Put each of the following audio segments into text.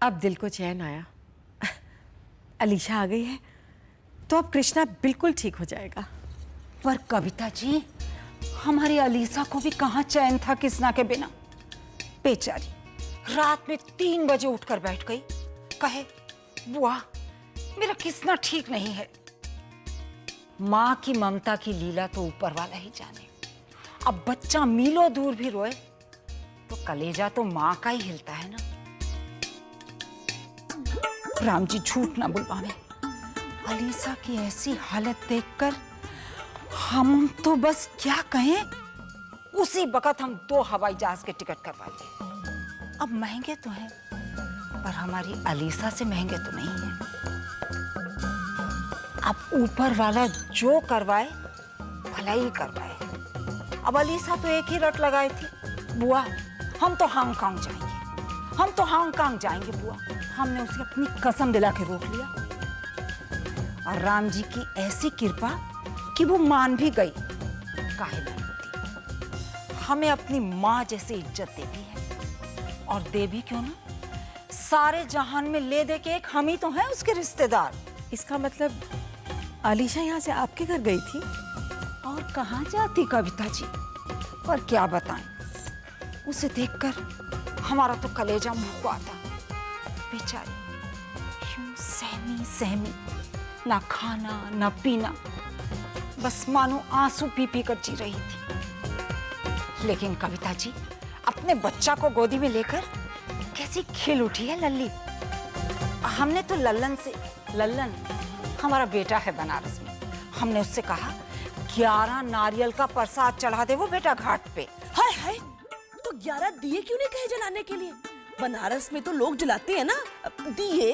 अब दिल को चैन आया। अलीशा आ गई है तो अब कृष्णा बिल्कुल ठीक हो जाएगा। पर कविता जी, हमारी अलीसा को भी कहाँ चैन था किसना के बिना। बेचारी रात में 3 बजे उठकर बैठ गई, कहे बुआ मेरा किसना ठीक नहीं है। माँ की ममता की लीला तो ऊपर वाला ही जाने। अब बच्चा मीलों दूर भी रोए तो कलेजा तो माँ का ही हिलता है ना। राम जी झूठ ना बुलवावे, अलीसा की ऐसी हालत देखकर हम तो बस क्या कहें, उसी वक्त हम 2 हवाई जहाज के टिकट करवा लिए। अब महंगे तो हैं पर हमारी अलीसा से महंगे तो नहीं है। अब ऊपर वाला जो करवाए भला ही करवाए। अब अलीसा तो एक ही रट लगाई थी, बुआ हम तो हांगकांग जाएंगे, हम तो हांगकांग जाएंगे बुआ। हमने उसे अपनी कसम दिला के रोक लिया और राम जी की ऐसी कृपा कि वो मान भी गई। काहे ना रोती, हमें अपनी माँ जैसी इज्जत दे दी है और दे भी क्यों ना, सारे जहान में ले दे के एक हम ही तो हैं उसके रिश्तेदार। इसका मतलब अलीशा यहाँ से आपके घर गई थी? और कहाँ जाती कविता जी, पर क्या बताएं, उसे देखकर हमारा तो कलेजा मुंह को आता। बेचारी यूं सहमी सहमी, ना खाना ना पीना, बस मानो आंसू पी पी कर जी रही थी। लेकिन कविता जी अपने बच्चा को गोदी में लेकर कैसी खिल उठी है लल्ली। हमने तो लल्लन हमारा बेटा है बनारस में, हमने उससे कहा 11 नारियल का प्रसाद चढ़ा दे वो बेटा घाट पे। हाय हाय, तो 11 दिए क्यों नहीं कहे जलाने के लिए? बनारस में तो लोग जलाते हैं ना दिए।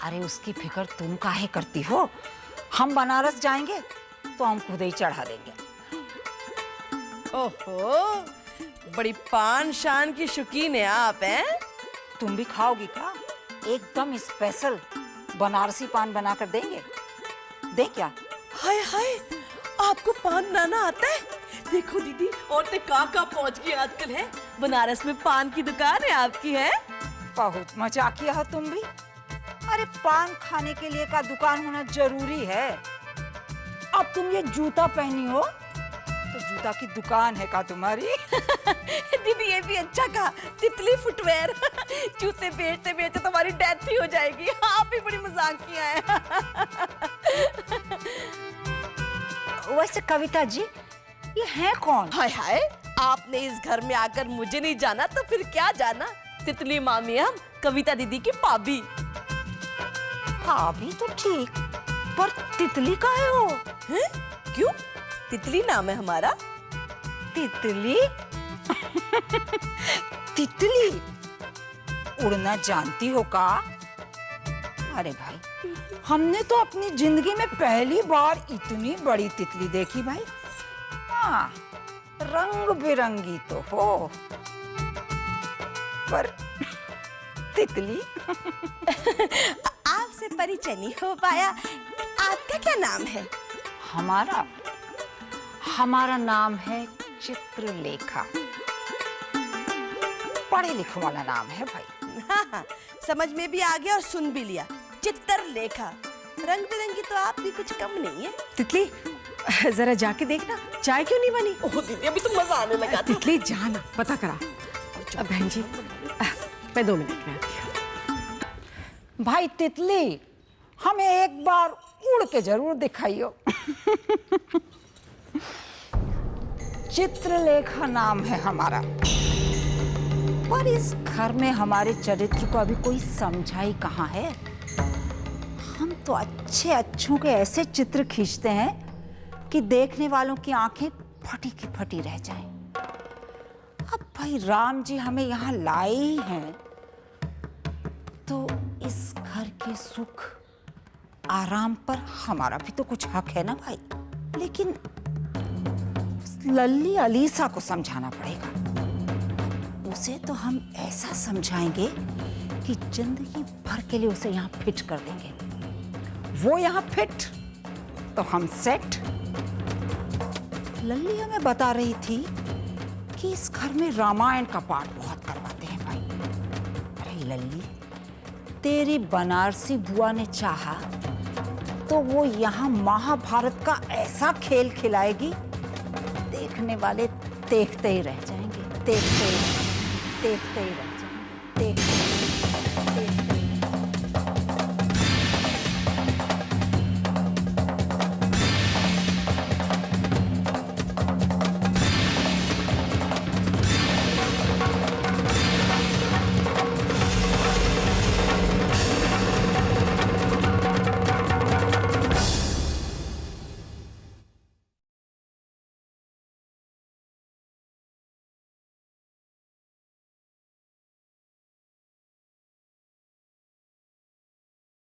अरे उसकी फिक्र तुम काहे करती हो, हम बनारस जाएंगे तो हम खुद ही चढ़ा देंगे। ओहो, बड़ी पान शान की शौकीन है आप हैं? तुम भी खाओगी क्या? एकदम स्पेशल बनारसी पान बना कर देंगे, दे क्या? हाय हाय, आपको पान बनाना आता है? देखो दीदी, औरतें कहाँ पहुँच गई आजकल है। बनारस में पान की दुकान है आपकी, है? बहुत मजाकिया हो तुम भी। अरे पान खाने के लिए का दुकान होना जरूरी है? अब तुम ये जूता पहनी हो तो जूता की दुकान है का तुम्हारी? दीदी ये भी अच्छा कहा, तितली फुटवेयर। जूते बेचते बेचते तुम्हारी डेथ ही हो जाएगी। आप भी बड़ी मजाकिया है। वैसे कविता जी ये है कौन? हाय हाय, आपने इस घर में आकर मुझे नहीं जाना तो फिर क्या जाना? तितली मामी हम, कविता दीदी की भाभी। भाभी तो ठीक, पर तितली काहे हो? हैं? क्यों? तितली नाम है हमारा। तितली? तितली उड़ना जानती हो का? अरे भाई, हमने तो अपनी जिंदगी में पहली बार इतनी बड़ी तितली देखी भाई। हाँ, रंग बिरंगी तो हो, पर तितली। आपसे परिचय नहीं हो पाया। आपका क्या नाम है? हमारा नाम है चित्रलेखा। पढ़े लिखे वाला नाम है भाई। हाँ, समझ में भी आ गया और सुन भी लिया, चित्रलेखा। रंग बिरंगी तो आप भी कुछ कम नहीं है। तितली जरा जाके देखना चाय क्यों नहीं बनी। ओह दीदी, अभी तो मजा आने लगा। तितली जाना पता करा। बहन जी मैं 2 मिनट में आती हूँ। भाई तितली, हमें एक बार उड़ के जरूर दिखाइयो। चित्रलेखा नाम है हमारा, पर इस घर में हमारे चरित्र को अभी कोई समझाई कहाँ है। हम तो अच्छों के ऐसे चित्र खींचते हैं कि देखने वालों की आंखें फटी की फटी रह जाएं। अब भाई राम जी हमें यहाँ लाए ही हैं तो इस घर के सुख आराम पर हमारा भी तो कुछ हक है ना भाई। लेकिन लल्ली अलीसा को समझाना पड़ेगा। उसे तो हम ऐसा समझाएंगे कि जिंदगी भर के लिए उसे यहाँ फिट कर देंगे। वो यहाँ फिट तो हम सेट। लल्ली हमें बता रही थी कि इस घर में रामायण का पाठ बहुत करवाते हैं भाई। अरे लल्ली, तेरी बनारसी बुआ ने चाहा तो वो यहाँ महाभारत का ऐसा खेल खिलाएगी, देखने वाले देखते ही रह जाएंगे, देखते ही रह जाएंगे, देखते ही रह जाएंगे,